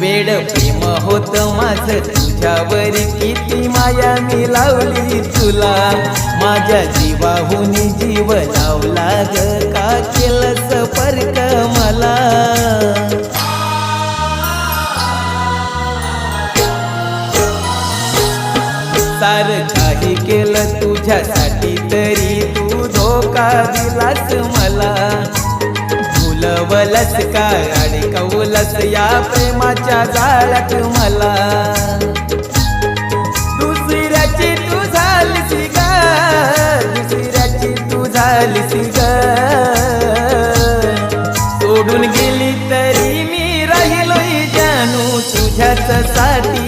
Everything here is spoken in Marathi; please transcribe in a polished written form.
वेड प्रेम होत माझं तुझ्यावर, किती माया मी लावली तुला, माझ्या जीवाहून जीव लावला ग, का केलंस फरक मला. सारं काही केलं तुझ्यासाठी, तरी तू धोका दिलास मला. भुलवलस का अडकवलस या प्रेमाच्या जाळ्यात मला. दुसऱ्याची तू झालीस ग, दुसऱ्याची तू झालीस ग. सोडून गेली तरी मी राहिलोय जानू तुझ्याच साठी